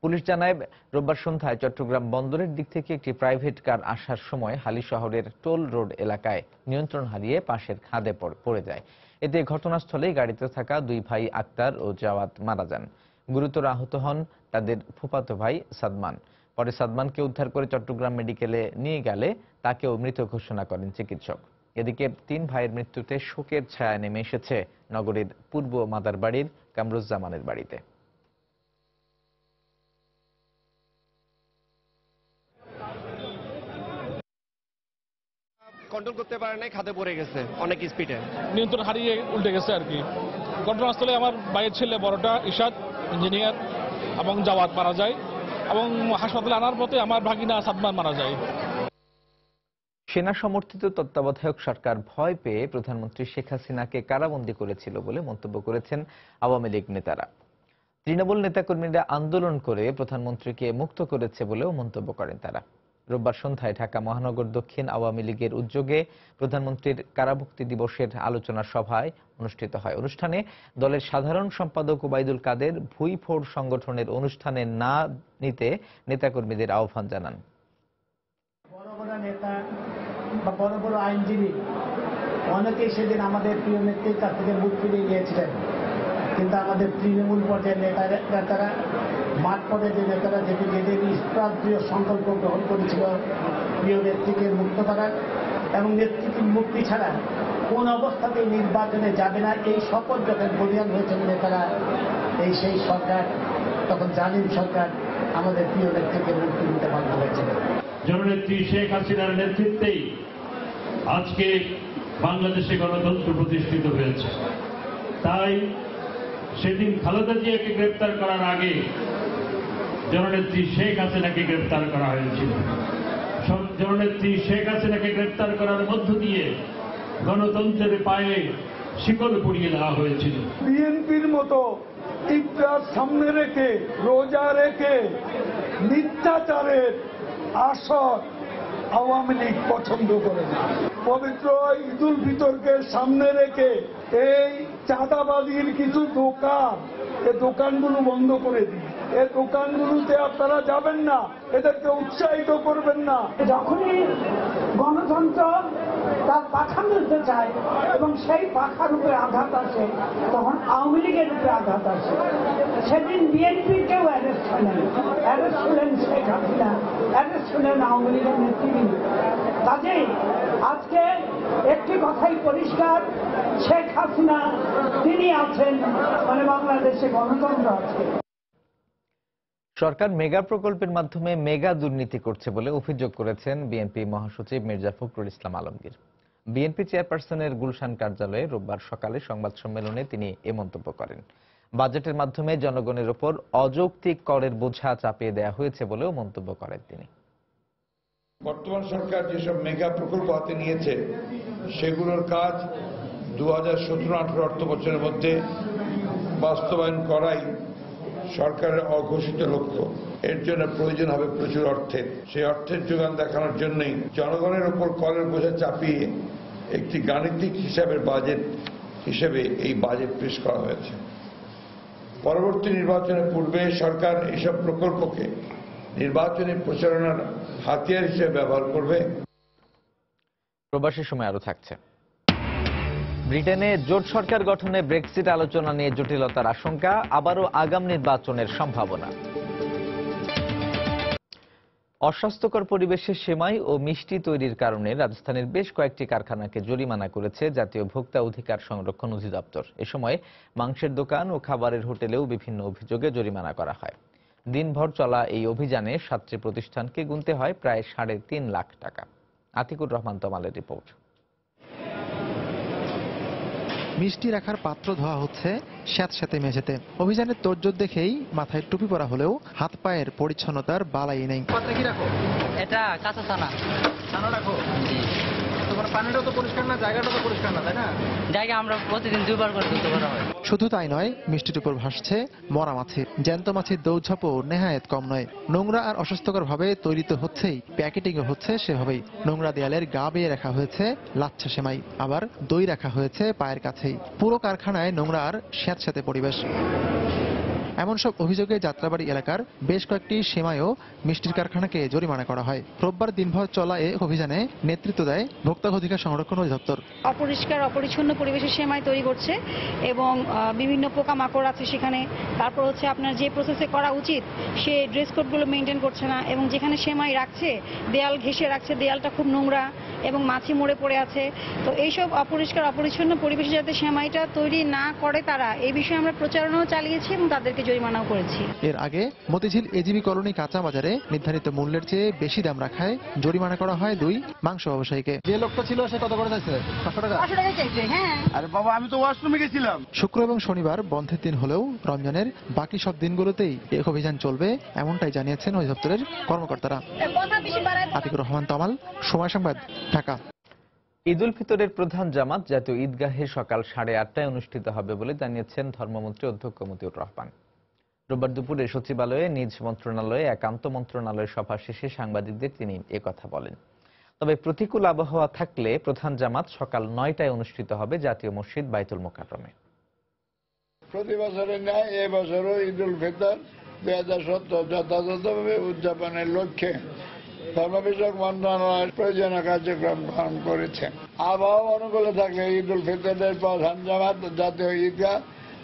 পুলিশ জানায়, রোববার সন্ধ্যায় চট্টগ্রাম বন্দরের দিক থেকে একটি প্রাইভেট কার আসার সময় হালিশহরের টোল রোড এলাকায় নিয়ন্ত্রণ হারিয়ে পাশের খাদে পড়ে যায়। এতে ঘটনাস্থলেই গাড়িতে থাকা 2 ভাই আক্তার ও জাওয়াত মারা যান। গুরুতর আহত হন তাদের ফুফাতো ভাই সাদমান। পরে সাদমানকে উদ্ধার করে চট্টগ্রাম মেডিকেলে নিয়ে গেলে তাকেও মৃত ঘোষণা করেন চিকিৎসক। এদিকে 3 ভাইয়ের মৃত্যুতে শোকের ছায়া নেমে এসেছে নগরীর পূর্ব মাদারবাড়ির কামরুজ্জামানের বাড়িতে। কন্ট্রোল করতে পারে নাই, খাদে পড়ে গেছে অনেক স্পিডে, নিয়ন্ত্রণ হারিয়ে উল্টে গেছে আর কি। ঘটনাস্থলে আমার ভাইয়ের ছেলে বড়টা ইশাদ ইঞ্জিনিয়ার এবং জাওয়াত মারা যায় এবং হাসপাতালে আনার পথে আমার ভাগিনা সাদমান মারা যায়। সেনা সমর্থিত তত্ত্বাবধায়ক সরকার ভয় পেয়ে প্রধানমন্ত্রী শেখ হাসিনাকে কারাবন্দী করেছিল বলে মন্তব্য করেছেন আওয়ামী লীগ নেতারা। তৃণমূল নেতাকর্মীরা আন্দোলন করে প্রধানমন্ত্রীকে মুক্ত করেছে বলেও মন্তব্য করেন তারা। রোববার সন্ধ্যায় ঢাকা মহানগর দক্ষিণ আওয়ামী লীগের উদ্যোগে প্রধানমন্ত্রীর কারামুক্তি দিবসের আলোচনা সভায় অনুষ্ঠিত হয়। অনুষ্ঠানে দলের সাধারণ সম্পাদক ওবায়দুল কাদের ভুইফোড় সংগঠনের অনুষ্ঠানে না নিতে নেতাকর্মীদের আহ্বান জানান। বড় বড় নেতা বা বড় বড় আইনজীবী অনেকেই সেদিন আমাদের প্রিয় নেত্রীর কাছ থেকে মুক্তি দিয়ে গিয়েছিলেন, কিন্তু আমাদের তৃণমূল পর্যায়ের নেতারা, মাঠ পর্যায়ের যে নেতারা যেদিন প্রিয় সংকল্প গ্রহণ করেছিল প্রিয় নেত্রীকে মুক্ত করার এবং নেতৃত্ব মুক্তি ছাড়া কোন অবস্থাতেই নির্বাচনে যাবে না, এই শপথ যখন বলিয়ান হয়েছিল নেতারা, সেই সরকার তখন জালিম সরকার আমাদের প্রিয় নেত্রীকে মুক্তি দিতে বাধ্য হয়েছিল। জননেত্রী শেখ হাসিনার নেতৃত্বেই আজকে বাংলাদেশে গণতন্ত্র প্রতিষ্ঠিত হয়েছে। তাই সেদিন খালেদা জিয়াকে গ্রেপ্তার করার আগে জননেত্রী শেখ হাসিনাকে গ্রেপ্তার করা হয়েছিল। জননেত্রী শেখ হাসিনাকে গ্রেপ্তার করার মধ্য দিয়ে গণতন্ত্রের পায়ে শিকল পরিয়ে দেওয়া হয়েছিল। বিএনপির মতো ইফতার সামনে রেখে রোজা রেখে মিথ্যাচারের আসর আওয়ামী লীগ পছন্দ করে না। পবিত্র ঈদুল ফিতরকে সামনে রেখে এই চাঁদাবাজির কিছু দোকান, এই দোকানগুলো বন্ধ করে দিন। এই দোকানগুলোতে আপনারা যাবেন না, এদেরকে উৎসাহিত করবেন না। যখনই গণতন্ত্র তার পাখা মিলতে চায় এবং সেই পাখার উপরে আঘাত আসে, তখন আওয়ামী লীগের উপরে আঘাত আসে। সেদিন বিএনপির কেউ অ্যারেস্ট হলেন, অ্যারেস্ট হলেন শেখ হাসিনা, অ্যারেস্ট হলেন আওয়ামী লীগের নেতৃবৃন্দ। কাজেই আজকে একটি কথাই পরিষ্কার, শেখ হাসিনা তিনি আছেন, মানে বাংলাদেশে গণতন্ত্র আছে। সরকার মেগা প্রকল্পের মাধ্যমে মেগা দুর্নীতি করছে বলে অভিযোগ করেছেন বিএনপি মহাসচিব মির্জা ফখরুল ইসলাম আলমগীর। বিএনপি চেয়ারপারসনের গুলশান কার্যালয়ে রোববার সকালে সংবাদ সম্মেলনে তিনি এ মন্তব্য করেন। বাজেটের মাধ্যমে জনগণের ওপর অযৌক্তিক করের বোঝা চাপিয়ে দেওয়া হয়েছে বলেও মন্তব্য করেন তিনি। বর্তমান সরকার যেসব মেগা প্রকল্প হাতে নিয়েছে সেগুলোর কাজ 2017-18 অর্থ বছরের মধ্যে বাস্তবায়ন করাই সরকারের অঘোষিত লক্ষ্য। এর জন্য প্রয়োজন হবে প্রচুর অর্থের। সেই অর্থের যোগান দেখানোর জন্যই জনগণের উপর করের বোঝা চাপিয়ে একটি গাণিতিক হিসাবের বাজেট হিসেবে এই বাজেট পেশ করা হয়েছে। পরবর্তী নির্বাচনের পূর্বে সরকার এসব প্রকল্পকে নির্বাচনী প্রচারণার হাতিয়ার হিসেবে ব্যবহার করবে। প্রবাসী সময় আরো থাকছে। ব্রিটেনে জোট সরকার গঠনে ব্রেক্সিট আলোচনা নিয়ে জটিলতার আশঙ্কা, আবারও আগাম নির্বাচনের সম্ভাবনা। অস্বাস্থ্যকর পরিবেশে সেমাই ও মিষ্টি তৈরির কারণে রাজধানীর বেশ কয়েকটি কারখানাকে জরিমানা করেছে জাতীয় ভোক্তা অধিকার সংরক্ষণ অধিদপ্তর। এ সময় মাংসের দোকান ও খাবারের হোটেলেও বিভিন্ন অভিযোগে জরিমানা করা হয়। দিনভর চলা এই অভিযানে 7টি প্রতিষ্ঠানকে গুনতে হয় প্রায় 3.5 লাখ টাকা। আতিকুর রহমান তমালের রিপোর্ট। মিষ্টি রাখার পাত্র ধোয়া হচ্ছে স্যাঁতস্যাঁতে মেঝেতে। অভিযানের তোড়জোড় দেখেই মাথায় টুপি পরা হলেও হাত পায়ের পরিচ্ছন্নতার বালাই নেই। কি রাখো? এটা কাঁচা ছানা। ছানা রাখো? তোমার পানিটাও তো পরিষ্কার না, জায়গাটা তো পরিষ্কার না, তাই না? জায়গা আমরা প্রতিদিন 2 বার করে ধুতে করা হয়। শুধু তাই নয়, মিষ্টির উপর ভাসছে মরা মাছির। জ্যান্ত মাছির দৌড়ঝাঁপও নেহায়েত কম নয়। নোংরা আর অস্বাস্থ্যকর ভাবে তৈরি তো হচ্ছেই, প্যাকেটিংও হচ্ছে সেভাবেই। নোংরা দেয়ালের গা বেয়ে রাখা হয়েছে লাচ্ছা সেমাই, আবার দই রাখা হয়েছে পায়ের কাছেই। পুরো কারখানায় নোংরা আর স্যাঁতস্যাঁতে পরিবেশ। এমন সব অভিযোগে যাত্রাবাড়ি এলাকার বেশ কয়েকটি সেমাই ও মিষ্টির কারখানাকে জরিমানা করা হয়। রোববার দিনভর চলা এ অভিযানে নেতৃত্ব দেয় ভোক্তা অধিকার সংরক্ষণ অধিদপ্তর। অপরিষ্কার অপরিচ্ছন্ন পরিবেশে সেমাই তৈরি করছে এবং বিভিন্ন পোকামাকড় আছে সেখানে। তারপর হচ্ছে আপনার যে প্রসেসে করা উচিত সে ড্রেস কোডগুলো মেনটেন করছে না, এবং যেখানে সেমাই রাখছে দেয়াল ঘেঁষে রাখছে, দেয়ালটা খুব নোংরা এবং মাছি মরে পড়ে আছে। তো এইসব অপরিষ্কার অপরিচ্ছন্ন পরিবেশে যাতে সেমাইটা তৈরি না করে তারা, এই বিষয়ে আমরা প্রচারণাও চালিয়েছি এবং তাদেরকে জরিমানাও করেছি। এর আগে মতিঝিল এজিবি কলোনি কাঁচা বাজারে নির্ধারিত মূল্যের চেয়ে বেশি দাম রাখায় জরিমানা করা হয় 2 মাংস ব্যবসায়ীকে। যে লোকটা ছিল সে কত করে চাইছে? 500 টাকা। 500 টাকা চাইছে। হ্যাঁ। আরে বাবা, আমি তো ওয়াশরুমে গেছিলাম। শুক্র এবং শনিবার বন্ধের দিন হলেও রমজানের বাকি সব দিনগুলোতেই এই অভিযান চলবে, এমনটাই জানিয়েছেন অধিদপ্তরের কর্মকর্তারা। আতিকুর রহমান তমাল, সময় সংবাদ, ঢাকা। ঈদুল ফিতরের প্রধান জামাত জাতীয় ঈদগাহে সকাল 8:30টায় অনুষ্ঠিত হবে বলে জানিয়েছেন ধর্মমন্ত্রী অধ্যক্ষ মতিউর রহমান। রোববার দুপুরে সচিবালয়ে নিজ মন্ত্রণালয়ে একান্ত মন্ত্রণালয় সভা শেষে সাংবাদিকদের তিনি একথা বলেন। তবে প্রতিকূল আবহাওয়া থাকলে প্রধান জামাত সকাল 9টায় অনুষ্ঠিত হবে জাতীয় মসজিদ বাইতুল মোকাররমে। প্রতি বছরের ন্যায় এবছরও ঈদুল ফিতর 2017 যথাযথভাবে উদযাপনের লক্ষ্যে ধর্ম বিষয়ক মন্ত্রণালয় প্রয়োজনীয় কার্যক্রম গ্রহণ করেছে। আবহাওয়া অনুকূলে থাকলে ঈদুল ফিতরের প্রধান জামাত জাতীয় ঈদগাহ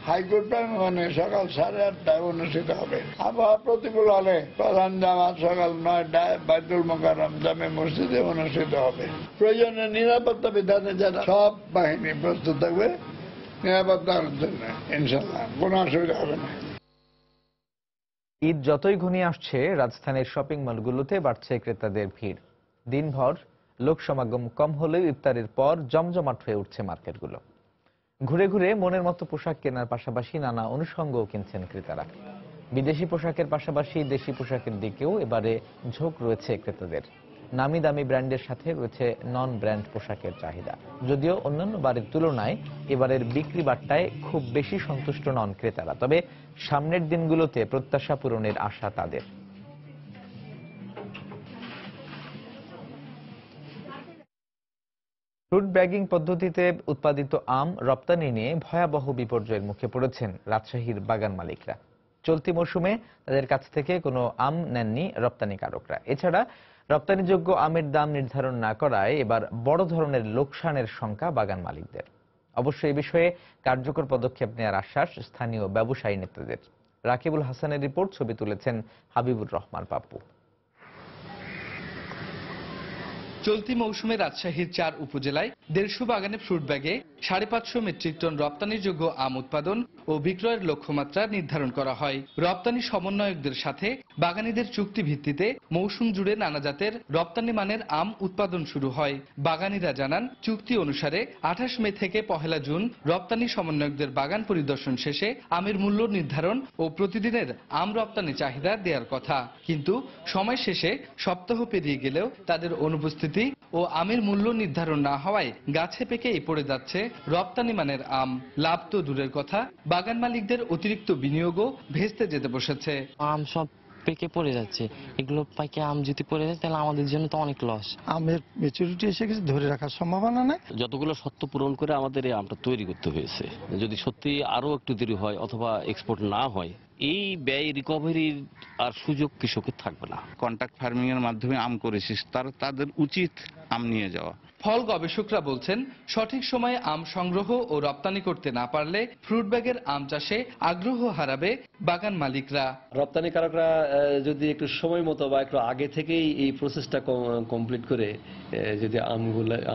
হাইকোর্ট প্রাঙ্গণে সকাল 8:30টায় অনুষ্ঠিত হবে। আবহাওয়া প্রতিকূল হলে প্রধান জামাত সকাল 9টায় বাইতুল মোকাররম জামে মসজিদে অনুষ্ঠিত হবে। প্রয়োজনীয় নিরাপত্তা বিধানে যারা সব বাহিনী প্রস্তুত থাকবে নিরাপত্তার জন্য, ইনশাল্লাহ কোনো অসুবিধা হবে না। ঈদ যতই ঘনিয়ে আসছে রাজধানীর শপিং মলগুলোতে বাড়ছে ক্রেতাদের ভিড়। দিনভর লোক সমাগম কম হলেও ইফতারের পর জমজমাট হয়ে উঠছে মার্কেটগুলো। ঘুরে ঘুরে মনের মতো পোশাক কেনার পাশাপাশি নানা অনুষঙ্গও কিনছেন ক্রেতারা। বিদেশি পোশাকের পাশাপাশি দেশি পোশাকের দিকেও এবারে ঝোঁক রয়েছে ক্রেতাদের। নামি দামি ব্র্যান্ডের সাথে রয়েছে নন ব্র্যান্ড পোশাকের চাহিদা। যদিও অন্যান্য বারের তুলনায় এবারের বিক্রি বাট্টায় খুব বেশি সন্তুষ্ট নন ক্রেতারা, তবে সামনের দিনগুলোতে প্রত্যাশা পূরণের আশা তাদের। ফ্রুট ব্যাগিং পদ্ধতিতে উৎপাদিত আম রপ্তানি নিয়ে ভয়াবহ বিপর্যয়ের মুখে পড়েছেন রাজশাহীর বাগান মালিকরা। চলতি মৌসুমে তাদের কাছ থেকে কোনো আম নেননি রপ্তানিকারকরা। এছাড়া রপ্তানিযোগ্য আমের দাম নির্ধারণ না করায় এবার বড় ধরনের লোকসানের শঙ্কা বাগান মালিকদের। অবশ্য এ বিষয়ে কার্যকর পদক্ষেপ নেওয়ার আশ্বাস স্থানীয় ব্যবসায়ী নেতাদের। রাকিবুল হাসানের রিপোর্ট, ছবি তুলেছেন হাবিবুর রহমান পাপ্পু। চলতি মৌসুমে রাজশাহীর 4 উপজেলায় 150 বাগানে ফ্রুট ব্যাগে 550 মেট্রিক টন রপ্তানিযোগ্য আম উৎপাদন ও বিক্রয়ের লক্ষ্যমাত্রা নির্ধারণ করা হয়। রপ্তানি সমন্বয়কদের সাথে বাগানীদের চুক্তি ভিত্তিতে মৌসুম জুড়ে নানা জাতের রপ্তানি মানের আম উৎপাদন শুরু হয়। বাগানীরা জানান, চুক্তি অনুসারে 28 মে থেকে 1 জুন রপ্তানি সমন্বয়কদের বাগান পরিদর্শন শেষে আমের মূল্য নির্ধারণ ও প্রতিদিনের আম রপ্তানি চাহিদা দেওয়ার কথা। কিন্তু সময় শেষে সপ্তাহ পেরিয়ে গেলেও তাদের অনুপস্থিতি ও আমের মূল্য নির্ধারণ না হওয়ায় গাছে পেকেই পড়ে যাচ্ছে রপ্তানি মানের আম। লাভ তো দূরের কথা, বাগান মালিকদের অতিরিক্ত বিনিয়োগও ভেস্তে যেতে বসেছে। আম সব পেকে পড়ে যাচ্ছে, এগুলো পাকে আম যদি পড়ে যায় তাহলে আমাদের জন্য তো অনেক লস। আমের ম্যাচুরিটি এসে গেছে, ধরে রাখার সম্ভাবনা নেই। যতগুলো শর্ত পূরণ করে আমাদের এই আমটা তৈরি করতে হয়েছে। যদি সত্যি আরো একটু দেরি হয় অথবা এক্সপোর্ট না হয়, এই ব্যয় রিকভারির আর সুযোগ কৃষকের থাকবে না। কন্ট্রাক্ট ফার্মিং এর মাধ্যমে আম করেছিস, তাদের উচিত আম নিয়ে যাওয়া। ফল গবেষকরা বলছেন, সঠিক সময়ে আম সংগ্রহ ও রপ্তানি করতে না পারলে ফ্রুট ব্যাগের আম চাষে আগ্রহ হারাবে বাগান মালিকরা। রপ্তানিকারকরা যদি একটু সময় মতো বা একটু আগে থেকেই এই প্রসেসটা কমপ্লিট করে যদি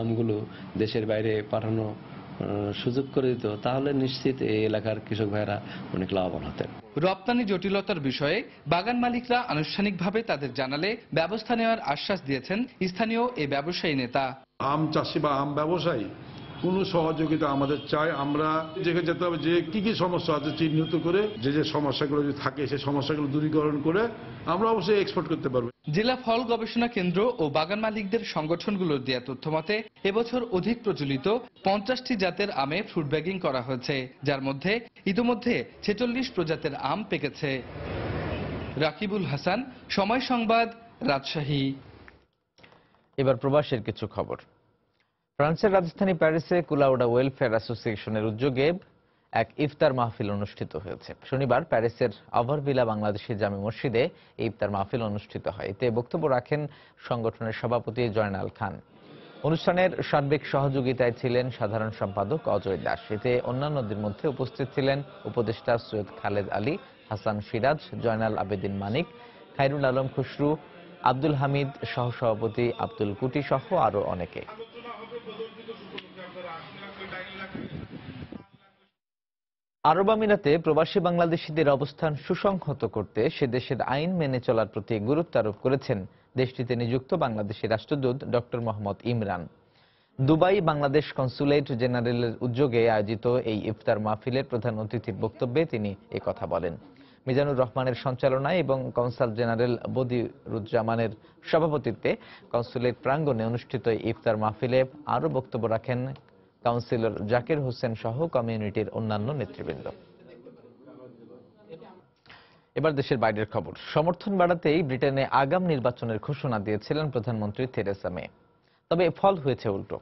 আমগুলো দেশের বাইরে পাঠানো সুযোগ করে দিত, তাহলে নিশ্চিত এই এলাকার কৃষক ভাইরা অনেক লাভবান হতেন। রপ্তানি জটিলতার বিষয়ে বাগান মালিকরা আনুষ্ঠানিকভাবে তাদের জানালে ব্যবস্থা নেওয়ার আশ্বাস দিয়েছেন স্থানীয় এই ব্যবসায়ী নেতা। আম চাষি বা আম ব্যবসায়ী কোনো সহযোগিতা আমাদের চাই। আমরা দেখে যেতে হবে যে কি কি সমস্যা আছে চিহ্নিত করে, যে সমস্যাগুলো যদি থাকে সেই সমস্যাগুলো দূরীকরণ করে আমরা অবশ্যই এক্সপোর্ট করতে পারবো। জেলা ফল গবেষণা কেন্দ্র ও বাগান মালিকদের সংগঠনগুলোর দেয়া তথ্য মতে এবছর অধিক প্রচলিত 50টি জাতের আমে ফ্রুট ব্যাগিং করা হয়েছে, যার মধ্যে ইতোমধ্যে 46 প্রজাতির আম পেকেছে। রাকিবুল হাসান, সময় সংবাদ, রাজশাহী। এবার প্রবাসের কিছু খবর। ফ্রান্সের রাজধানী প্যারিসে কুলাউডা ওয়েলফেয়ার অ্যাসোসিয়েশনের উদ্যোগে এক ইফতার মাহফিল অনুষ্ঠিত হয়েছে। শনিবার প্যারিসের আভারভিলা বাংলাদেশি জামে মসজিদে এই ইফতার মাহফিল অনুষ্ঠিত হয়। এতে বক্তব্য রাখেন সংগঠনের সভাপতি জয়নাল খান। অনুষ্ঠানের সার্বিক সহযোগিতায় ছিলেন সাধারণ সম্পাদক অজয় দাস। এতে অন্যান্যদের মধ্যে উপস্থিত ছিলেন উপদেষ্টা সৈয়দ খালেদ আলী, হাসান সিরাজ, জয়নাল আবেদিন মানিক, খায়রুল আলম খুসরু, আব্দুল হামিদ, সহসভাপতি আব্দুল কুটি সহ আরো অনেকে। আরব আমিরাতে প্রবাসী বাংলাদেশিদের অবস্থান সুসংহত করতে সে দেশের আইন মেনে চলার প্রতি গুরুত্ব আরোপ করেছেন দেশটিতে নিযুক্ত বাংলাদেশের রাষ্ট্রদূত doctor Mohammad Imran. Dubai Bangladesh consulate জেনারেলের উদ্যোগে আয়োজিত এই ইফতার মাহফিলের প্রধান অতিথির বক্তব্যে তিনি এই কথা বলেন। মিজানুর রহমানের সঞ্চালনায় এবং কনসাল জেনারেল বদিরুজ্জামানের সভাপতিত্বে কনসুলেট প্রাঙ্গণে অনুষ্ঠিত ইফতার মাহফিলে আরও বক্তব্য রাখেন কাউন্সিলর জাকির হোসেন সহ কমিউনিটির অন্যান্য নেতৃবৃন্দ। এবার দেশের বাইরের খবর। সমর্থন বাড়াতেই ব্রিটেনে আগাম নির্বাচনের ঘোষণা দিয়েছিলেন প্রধানমন্ত্রী থেরেসা মে। তবে ফল হয়েছে উল্টো।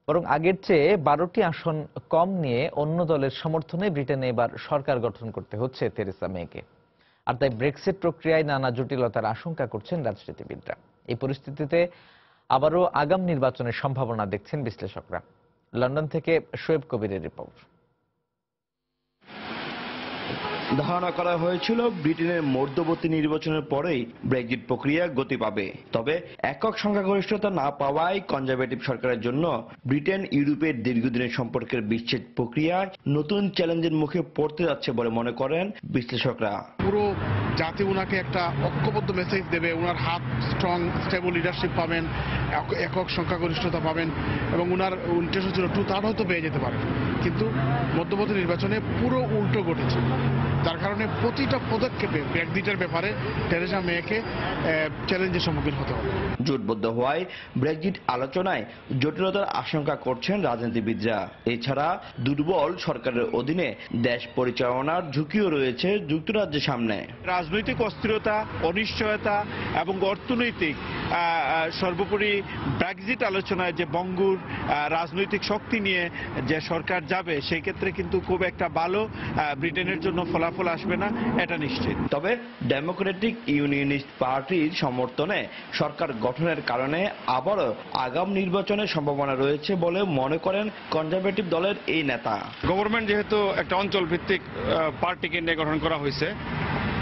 বরং আগের চেয়ে 12টি আসন কম নিয়ে অন্য দলের সমর্থনে ব্রিটেনে এবার সরকার গঠন করতে হচ্ছে থেরেসা মেকে। আর তাই ব্রেক্সিট প্রক্রিয়ায় নানা জটিলতার আশঙ্কা করছেন রাজনীতিবিদরা। এই পরিস্থিতিতে আবারও আগাম নির্বাচনের সম্ভাবনা দেখছেন বিশ্লেষকরা। লন্ডন থেকে শোয়েব কবিরের রিপোর্ট। ধারণা করা হয়েছিল ব্রিটেনের মধ্যবর্তী নির্বাচনের পরেই ব্রেক্সিট প্রক্রিয়া গতি পাবে। তবে একক সংখ্যাগরিষ্ঠতা না পাওয়ায় কনজারভেটিভ সরকারের জন্য ব্রিটেন ইউরোপের দীর্ঘদিনের সম্পর্কের বিচ্ছেদ প্রক্রিয়ায় নতুন চ্যালেঞ্জের মুখে পড়তে যাচ্ছে বলে মনে করেন বিশ্লেষকরা। পুরো যাতে ওনাকে একটা ঐক্যবদ্ধ মেসেজ দেবে, ওনার হাত স্ট্রং স্টেবল লিডারশিপ পাবেন, একক সংখ্যাগরিষ্ঠতা পাবেন এবং ওনার ইন্টারেস্ট ছিল 2/3 হয়তো পেয়ে যেতে পারেন, কিন্তু মধ্যবর্তী নির্বাচনে পুরো উল্টো ঘটেছে। যার কারণে প্রতিটা পদক্ষেপে ব্রেক্সিটের ব্যাপারে টেরেসা মেকে চ্যালেঞ্জের সম্মুখীন হতে হবে। জোটবদ্ধ হওয়ায় ব্রেক্সিট আলোচনায় জটিলতার আশঙ্কা করছেন রাজনীতিবিদরা। এছাড়া দুর্বল সরকারের অধীনে দেশ পরিচালনার ঝুঁকিও রয়েছে যুক্তরাজ্যের সামনে। রাজনৈতিক অস্থিরতা, অনিশ্চয়তা এবং অর্থনৈতিক সর্বোপরি ব্রেক্সিট আলোচনায় যে বঙ্গুর রাজনৈতিক শক্তি নিয়ে যে সরকার যাবে, সেই ক্ষেত্রে কিন্তু খুব একটা ভালো ব্রিটেনের জন্য ফলাফল আসবে না, এটা নিশ্চিত। তবে ডেমোক্রেটিক ইউনিয়নিস্ট পার্টির সমর্থনে সরকার গঠনের কারণে আবারও আগাম নির্বাচনের সম্ভাবনা রয়েছে বলে মনে করেন কনজারভেটিভ দলের এই নেতা। গভর্নমেন্ট যেহেতু একটা অঞ্চল ভিত্তিক পার্টিকে নিয়ে গঠন করা হয়েছে,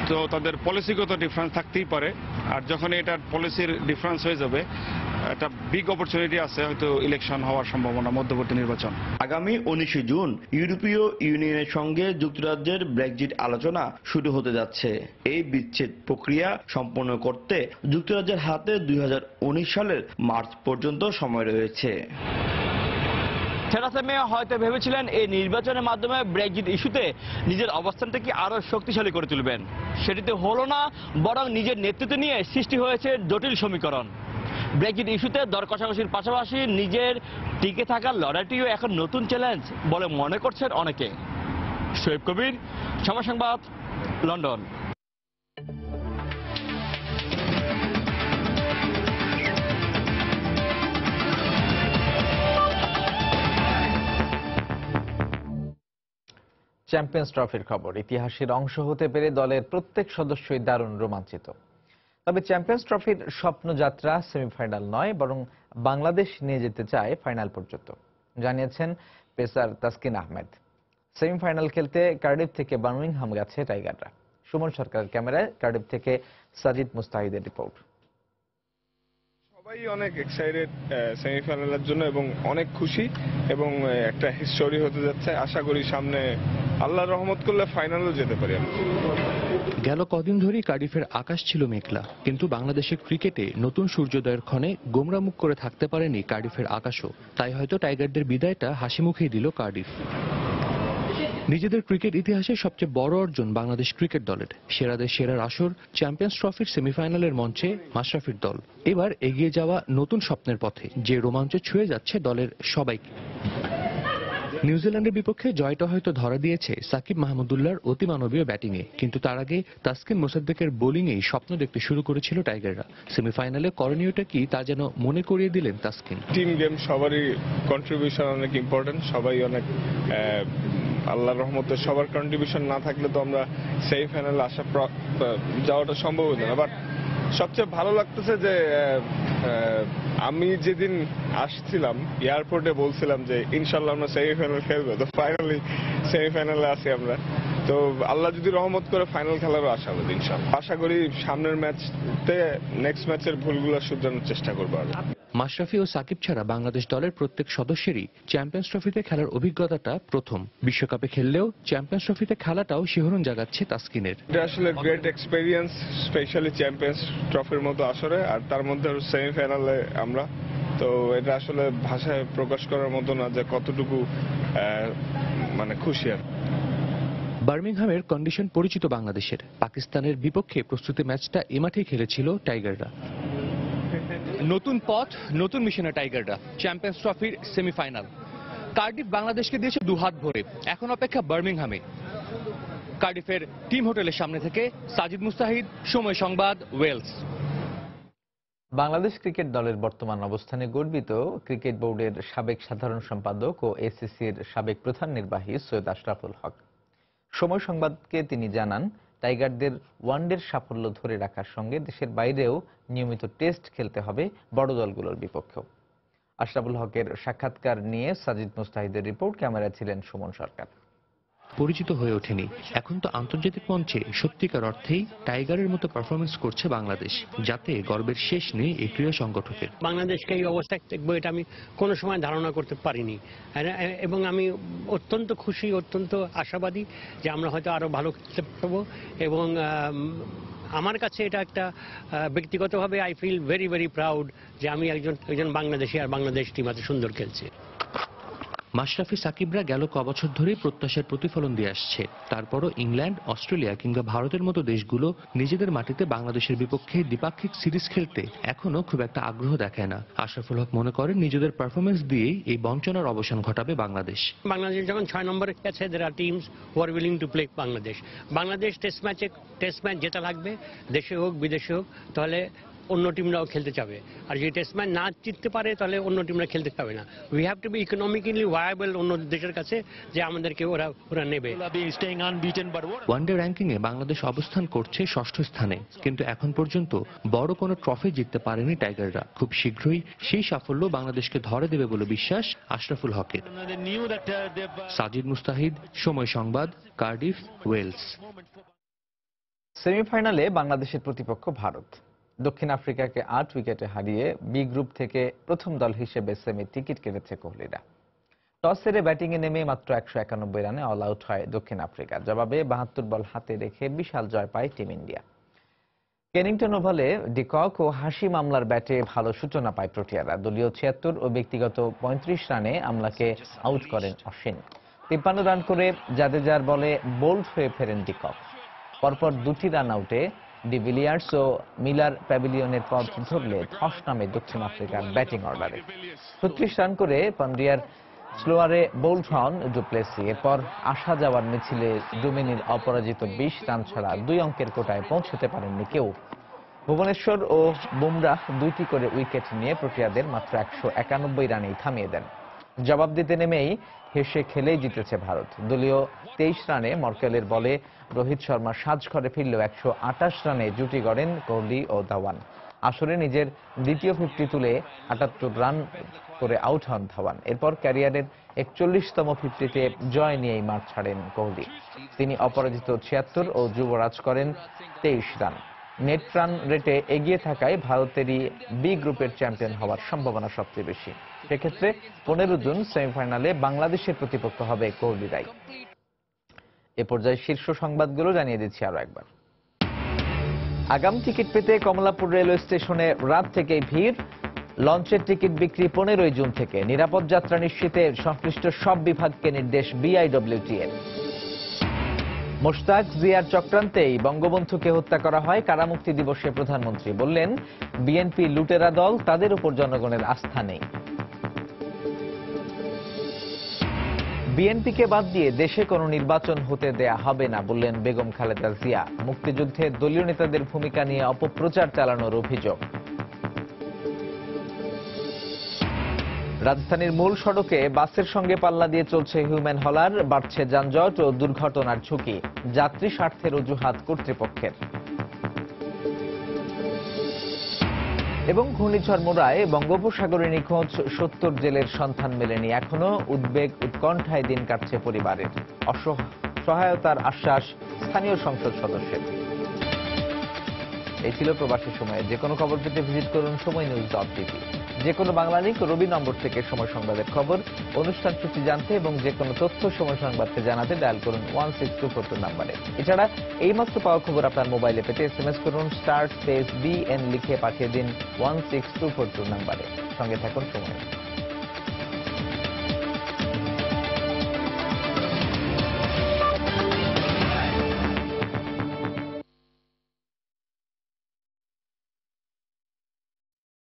তো তাদের পলিসিগত ডিফারেন্স থাকতেই পারে। আর যখন এটার পলিসির ডিফারেন্স হয়ে যাবে, একটা বিগ অপরচুনিটি আছে হয়তো ইলেকশন হওয়ার সম্ভাবনা, মধ্যবর্তী নির্বাচন। আগামী 19 জুন ইউরোপীয় ইউনিয়নের সঙ্গে যুক্তরাজ্যের ব্রেক্সিট আলোচনা শুরু হতে যাচ্ছে। এই বিচ্ছেদ প্রক্রিয়া সম্পন্ন করতে যুক্তরাজ্যের হাতে 2019 সালের মার্চ পর্যন্ত সময় রয়েছে। থেরেসা মে হয়তো ভেবেছিলেন এই নির্বাচনের মাধ্যমে ব্রেক্সিট ইস্যুতে নিজের অবস্থানটাকে আরো শক্তিশালী করে তুলবেন। সেটিতে হলো না, বরং নিজের নেতৃত্ব নিয়ে সৃষ্টি হয়েছে জটিল সমীকরণ। ব্রেক্সিট ইস্যুতে দর কষাকষির পাশাপাশি নিজের টিকে থাকার লড়াইটিও এখন নতুন চ্যালেঞ্জ বলে মনে করছেন অনেকে। শোয়েব কবির, সময় সংবাদ, লন্ডন। চ্যাম্পিয়ন্স ট্রফির খবর। ইতিহাসের অংশ হতে পেরে দলের প্রত্যেক সদস্যই দারুণ রোমাঞ্চিত। তবে চ্যাম্পিয়ন্স ট্রফির স্বপ্নযাত্রা সেমিফাইনাল নয়, বরং বাংলাদেশ নিয়ে যেতে চায় ফাইনাল পর্যন্ত, জানিয়েছেন পেসার তাসকিন আহমেদ। সেমিফাইনাল খেলতে কার্ডিফ থেকে বার্মিংহাম গেছে টাইগাররা। সুমন সরকারের ক্যামেরায় কার্ডিফ থেকে সাজিদ মুস্তাহিদের রিপোর্ট। সবাই অনেক এক্সাইটেড সেমিফাইনালের জন্য এবং অনেক খুশি, এবং একটা হিস্টোরি হতে যাচ্ছে। আশা করি সামনে আল্লাহর রহমত করলে ফাইনালও যেতে পারি আমরা। গেল কদিন ধরেই কার্ডিফের আকাশ ছিল মেঘলা, কিন্তু বাংলাদেশের ক্রিকেটে নতুন সূর্যোদয়ের ক্ষণে গোমরামুখ করে থাকতে পারেনি কার্ডিফের আকাশও। তাই হয়তো টাইগারদের বিদায়টা হাসি মুখেই দিল কার্ডিফ। নিজেদের ক্রিকেট ইতিহাসে সবচেয়ে বড় অর্জন বাংলাদেশ ক্রিকেট দলের। সেরাদের সেরার আসর চ্যাম্পিয়ন্স ট্রফির সেমিফাইনালের মঞ্চে মাশরাফির দল এবার এগিয়ে যাওয়া নতুন স্বপ্নের পথে, যে রোমাঞ্চ ছুঁয়ে যাচ্ছে দলের সবাইকে। নিউজিল্যান্ডের বিপক্ষে জয়টা হয়তো ধরা দিয়েছে সাকিব মাহমুদুল্লাহর অতিমানবীয় ব্যাটিংয়ে, কিন্তু তার আগে তাসকিন মোসাদ্দেকের বোলিংয়েই স্বপ্ন দেখতে শুরু করেছিল টাইগাররা। সেমিফাইনালে করণীয়টা কি তা যেন মনে করিয়ে দিলেন তাসকিন। টিম গেম, সবারই কন্ট্রিবিউশন অনেক ইম্পর্টেন্ট, সবাই অনেক আল্লাহর রহমতে সবার কন্ট্রিবিউশন না থাকলে তো আমরা সেমিফাইনালে যাওয়াটা সম্ভব হতো না। বাট সবচেয়ে ভালো লাগতেছে যে আমি যেদিন আসছিলাম এয়ারপোর্টে বলছিলাম যে ইনশাল্লাহ আমরা সেমিফাইনাল খেলবো, তো ফাইনালি সেমিফাইনালে আছি আমরা। তো আল্লাহ যদি রহমত করে ফাইনাল খেলারও আশা করি ইনশাল্লাহ। আশা করি সামনের ম্যাচতে নেক্সট ম্যাচের ভুলগুলো শুধরানোর চেষ্টা করবো আরো। মাশরাফি ও সাকিব ছাড়া বাংলাদেশ দলের প্রত্যেক সদস্যেরই চ্যাম্পিয়ন্স ট্রফিতে খেলার অভিজ্ঞতাটা প্রথম। বিশ্বকাপে খেললেও চ্যাম্পিয়ন্স ট্রফিতে খেলাটাও শিহরণ জাগাচ্ছে তাসকিনের। এটা আসলে গ্রেট এক্সপেরিয়েন্স, স্পেশালি চ্যাম্পিয়ন্স ট্রফির মতো আসরে, আর তার মধ্যে সেমিফাইনালে আমরা। তো এটা আসলে ভাষায় প্রকাশ করার মতো না যে কতটুকু মানে খুশি আর। বার্মিংহামের কন্ডিশন পরিচিত বাংলাদেশের। পাকিস্তানের বিপক্ষে প্রস্তুতি ম্যাচটা এ মাঠেই খেলেছিল টাইগাররা। নতুন পথ, নতুন মিশনে টাইগাররা। চ্যাম্পিয়ন্স ট্রফির সেমিফাইনাল। কার্ডিফ বাংলাদেশকে দিয়েছে দুহাত ভরে, এখন অপেক্ষা বার্মিংহামে। কার্ডিফের টিম হোটেলের সামনে থেকে সাজিদ মুস্তাহিদ, সময় সংবাদ, ওয়েলস। বাংলাদেশ ক্রিকেট দলের বর্তমান অবস্থানে গর্বিত ক্রিকেট বোর্ডের সাবেক সাধারণ সম্পাদক ও এসিসির সাবেক প্রধান নির্বাহী সৈয়দ আশরাফুল হক। সময় সংবাদকে তিনি জানান, টাইগারদের ওয়ানডের সাফল্য ধরে রাখার সঙ্গে দেশের বাইরেও নিয়মিত টেস্ট খেলতে হবে বড় দলগুলোর বিপক্ষেও। আশরাফুল হকের সাক্ষাৎকার নিয়ে সাজিদ মুস্তাহিদের রিপোর্ট। ক্যামেরায় ছিলেন সুমন সরকার। পরিচিত হয়ে ওঠেনি। এখন তো আন্তর্জাতিক মঞ্চে সত্যিকার অর্থেই টাইগারের মতো পারফরমেন্স করছে বাংলাদেশ, যাতে গর্বের শেষ নেই এই ক্রীড়া সংগঠকের। বাংলাদেশকে এই অবস্থায় দেখবো এটা আমি কোনো সময় ধারণা করতে পারিনি, এবং আমি অত্যন্ত খুশি, অত্যন্ত আশাবাদী যে আমরা হয়তো আরো ভালো খেলতে পারবো। এবং আমার কাছে এটা একটা ব্যক্তিগতভাবে I feel very very proud যে আমি একজন বাংলাদেশি, আর বাংলাদেশ টিম এত সুন্দর খেলছে। মাশরাফি সাকিবরা গেল কবছর ধরেই প্রত্যাশার প্রতিফলন দিয়ে আসছে। তারপরও ইংল্যান্ড, অস্ট্রেলিয়া কিংবা ভারতের মতো দেশগুলো নিজেদের মাটিতে বাংলাদেশের বিপক্ষে দ্বিপাক্ষিক সিরিজ খেলতে এখনো খুব একটা আগ্রহ দেখায় না। আশরাফুল হক মনে করেন নিজেদের পারফরমেন্স দিয়েই এই বঞ্চনার অবসান ঘটাবে বাংলাদেশ। বাংলাদেশ যখন 6 নম্বরে আছে, there are teams who are willing to play Bangladesh test match জেতা লাগবে, দেশে হোক বিদেশে হোক, তাহলে অন্য টিমরাও খেলতে চাবে। আর যদি টেস্ট ম্যাচ না জিততে পারে তাহলে অন্য টিমরা খেলতে চাবে না। We have to be economically viable অন্য দেশের কাছে, যে আমাদেরকে ওরা নেবে। ওয়ানডে র্যাঙ্কিং এ বাংলাদেশ অবস্থান করছে 6ষ্ঠ স্থানে, কিন্তু এখন পর্যন্ত বড় কোনো ট্রফি জিততে পারেনি টাইগাররা। খুব শীঘ্রই সেই সাফল্য বাংলাদেশকে ধরে দেবে বলে বিশ্বাস আশরাফুল হকের। সাজিদ মুস্তাহিদ, সময় সংবাদ, কার্ডিফ, ওয়েলস। সেমিফাইনালে বাংলাদেশের প্রতিপক্ষ ভারত। দক্ষিণ আফ্রিকাকে 8 উইকেটে হারিয়ে বি গ্রুপ থেকে প্রথম দল হিসেবে সেমি টিকিট কেটেছে কোহলিরা। টস হেরে ব্যাটিংয়ে নেমে মাত্র 191 রানে অল আউট হয় দক্ষিণ আফ্রিকা। জবাবে 72 বল হাতে রেখে বিশাল জয় পায় টিম ইন্ডিয়া। কেনিংটন ওভালে ডিকক ও হাসিম আমলার ব্যাটে ভালো সূচনা পায় প্রোটিয়ারা। দলীয় 76 ও ব্যক্তিগত 35 রানে আমলাকে আউট করেন অশ্বিন। 53 রান করে জাদেজার বলে বোল্ড হয়ে ফেরেন ডিকক। পরপর 2টি রান আউটে ডিভিলিয়ার্স ও মিলার প্যাভিলিয়নের পথ ধরলে ধস নামে দক্ষিণ আফ্রিকার ব্যাটিং অর্ডারে। 36 রান করে পান্ডিয়ার স্লোয়ারে বোল্ড হন ডুপ্লেসি। এরপর আসা যাওয়ার মিছিলে ডুমিনির অপরাজিত 20 রান ছাড়া 2 অঙ্কের কোটায় পৌঁছতে পারেননি কেউ। ভুবনেশ্বর ও বুমরাহ 2টি করে উইকেট নিয়ে প্রোটিয়াদের মাত্র 191 রানেই থামিয়ে দেন। জবাব দিতে নেমেই হেসে খেলেই জিতেছে ভারত। দলীয় 23 রানে মর্কেলের বলে রোহিত শর্মা সাজঘরে ফিরলেও 128 রানে জুটি গড়েন কোহলি ও ধাওয়ান। আসরে নিজের দ্বিতীয় 50 তুলে 78 রান করে আউট হন ধাওয়ান। এরপর ক্যারিয়ারের 41তম 50তে জয় নিয়েই মাঠ ছাড়েন কোহলি। তিনি অপরাজিত 76 ও যুবরাজ করেন 23 রান। নেট রান রেটে এগিয়ে থাকায় ভারতেরই বি গ্রুপের চ্যাম্পিয়ন হওয়ার সম্ভাবনা সবচেয়ে বেশি। সেক্ষেত্রে 15 জুন সেমিফাইনালে বাংলাদেশের প্রতিপক্ষ হবে কোহলিরাই। এ পর্যায়ে শীর্ষ সংবাদগুলো জানিয়ে দিচ্ছি আরো একবার। আগাম টিকিট পেতে কমলাপুর রেলওয়ে স্টেশনে রাত থেকেই ভিড়। লঞ্চের টিকিট বিক্রি 15 জুন থেকে। নিরাপদ যাত্রা নিশ্চিতে সংশ্লিষ্ট সব বিভাগকে নির্দেশ বিআইডব্লিউটিএর। মোশতাক জিয়ার চক্রান্তেই বঙ্গবন্ধুকে হত্যা করা হয়। কারামুক্তি দিবসে প্রধানমন্ত্রী বললেন, বিএনপি লুটেরা দল, তাদের উপর জনগণের আস্থা নেই। বিএনপিকে বাদ দিয়ে দেশে কোনো নির্বাচন হতে দেয়া হবে না বললেন বেগম খালেদা জিয়া। মুক্তিযুদ্ধে দলীয় নেতাদের ভূমিকা নিয়ে অপপ্রচার চালানোর অভিযোগ। রাজধানীর মূল সড়কে বাসের সঙ্গে পাল্লা দিয়ে চলছে হিউম্যান হলার। বাড়ছে যানজট ও দুর্ঘটনার ঝুঁকি। যাত্রী স্বার্থের অজুহাত কর্তৃপক্ষের। এবং ঘূর্ণিঝড় মোরায় বঙ্গোপসাগরে নিখোঁজ 70 জেলের সন্ধান মেলেনি এখনো। উদ্বেগ উৎকণ্ঠায় দিন কাটছে পরিবারের। সহায়তার আশ্বাস স্থানীয় সংসদ সদস্যের। এই ছিল প্রবাসী সময়ে। যে কোনো খবর পেতে ভিজিট করুন সময়নিউজ.টিভি। যে কোনো বাংলা লিংক রবি নম্বর থেকে সময় সংবাদের খবর, অনুষ্ঠান সূচি জানতে এবং যে কোনো তথ্য সময় সংবাদকে জানাতে ডায়াল করুন 16242 নম্বরে। এছাড়া এইমাত্র পাওয়া খবর আপনার মোবাইলে পেতে SMS করুন *BN লিখে পাঠিয়ে দিন 16242 নম্বরে। সঙ্গে থাকুন সময়।